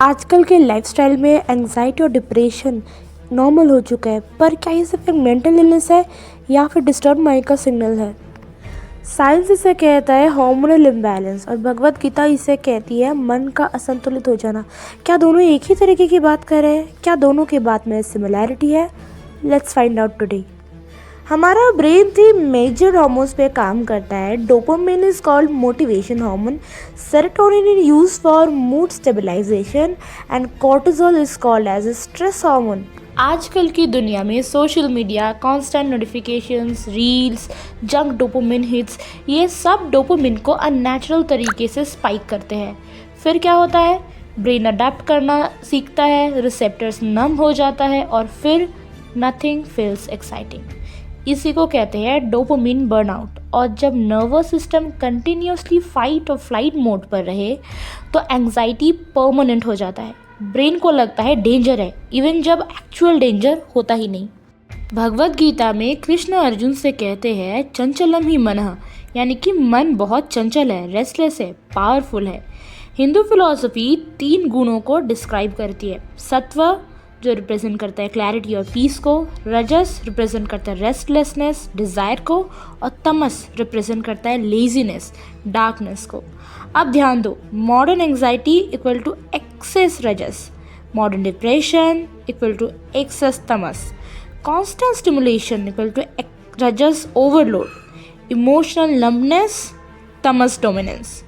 आजकल के लाइफस्टाइल में एंजाइटी और डिप्रेशन नॉर्मल हो चुका है, पर क्या ये सिर्फ एक मेंटल इलनेस है या फिर डिस्टर्ब माइंड का सिग्नल है? साइंस इसे कहता है हार्मोनल इम्बैलेंस और भगवत गीता इसे कहती है मन का असंतुलित हो जाना। क्या दोनों एक ही तरीके की बात कर रहे हैं? क्या दोनों की बात में सिमिलैरिटी है? Let's find out today. हमारा ब्रेन 3 मेजर हार्मोन्स पे काम करता है। Dopamine is called motivation hormone, serotonin is used for mood stabilisation and cortisol is called as a stress hormone. आजकल की दुनिया में social media, constant notifications, reels, junk dopamine hits, ये सब डोपामिन को अननेचुरल तरीके से स्पाइक करते हैं। फिर क्या होता है? ब्रेन अडेप्ट करना सीखता है, रिसेप्टर्स नम हो जाता है और फिर नथिंग फील्स एक्साइटिंग। इसी को कहते हैं डोपामिन बर्नआउट। और जब नर्वस सिस्टम कंटिन्यूसली फाइट और फ्लाइट मोड पर रहे तो एंजाइटी परमानेंट हो जाता है। ब्रेन को लगता है डेंजर है, इवन जब एक्चुअल डेंजर होता ही नहीं। भगवत गीता में कृष्ण अर्जुन से कहते हैं चंचलम ही मनः, यानी कि मन बहुत चंचल है, रेस्टलेस है, पावरफुल है। हिंदू फिलॉसफी 3 गुणों को डिस्क्राइब करती है। सत्व जो रिप्रेजेंट करता है क्लैरिटी और पीस को, रजस रिप्रेजेंट करता है रेस्टलेसनेस, डिज़ायर को, और तमस रिप्रेजेंट करता है लेजीनेस, डार्कनेस को। अब ध्यान दो, modern anxiety equal to excess रजस, modern depression equal to excess तमस, कॉन्स्टेंट स्टिमुलेशन इक्वल टू रजस ओवरलोड, इमोशनल लंबनेस, तमस डोमिनेंस।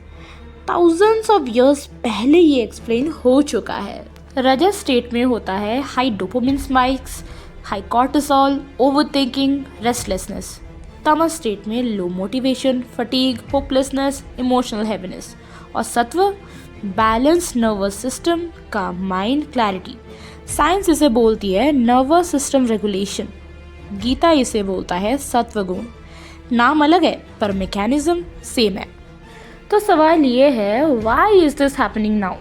थाउजेंड्स ऑफ इयर्स पहले ये एक्सप्लेन हो चुका है। रजस स्टेट में होता है high dopamine spikes, high cortisol, overthinking, restlessness. तमस स्टेट में low motivation, fatigue, hopelessness, emotional heaviness. और सत्व बैलेंस नर्वस सिस्टम का माइंड, क्लैरिटी। साइंस इसे बोलती है नर्वस सिस्टम रेगुलेशन, गीता इसे बोलता है सत्व गुण। नाम अलग है पर मैकेनिज्म सेम है। तो सवाल ये है, why is this happening now?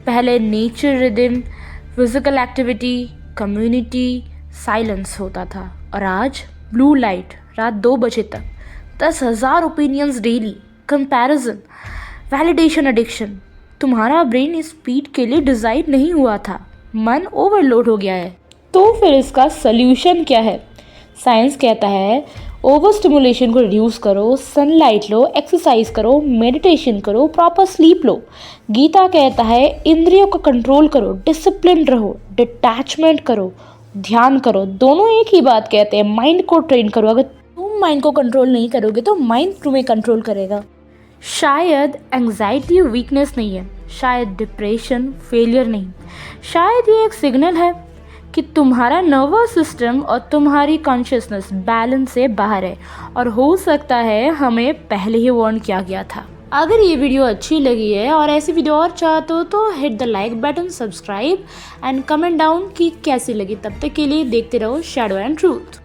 पहले nature rhythm, physical activity, community, silence होता था, और आज ब्लू लाइट रात 2 बजे तक, 10,000 opinions daily, comparison, validation addiction. तुम्हारा ब्रेन इस स्पीड के लिए डिज़ाइन नहीं हुआ था, मन ओवरलोड हो गया है। तो फिर इसका सल्यूशन क्या है? साइंस कहता है ओवर स्टिमुलेशन को रिड्यूस करो, सनलाइट लो, एक्सरसाइज करो, मेडिटेशन करो, प्रॉपर स्लीप लो। गीता कहता है इंद्रियों को कंट्रोल करो, डिसिप्लिन रहो, डिटैचमेंट करो, ध्यान करो। दोनों एक ही बात कहते हैं, माइंड को ट्रेन करो। अगर तुम माइंड को कंट्रोल नहीं करोगे तो माइंड तुम्हें कंट्रोल करेगा। शायद एंजाइटी वीकनेस नहीं है, शायद डिप्रेशन फेलियर नहीं, शायद ये एक सिग्नल है कि तुम्हारा नर्वस सिस्टम और तुम्हारी कॉन्शियसनेस बैलेंस से बाहर है, और हो सकता है हमें पहले ही वार्न किया गया था। अगर ये वीडियो अच्छी लगी है और ऐसी वीडियो और चाहते हो तो hit the like button, subscribe and comment down कि कैसी लगी। तब तक के लिए देखते रहो शैडो एंड ट्रूथ।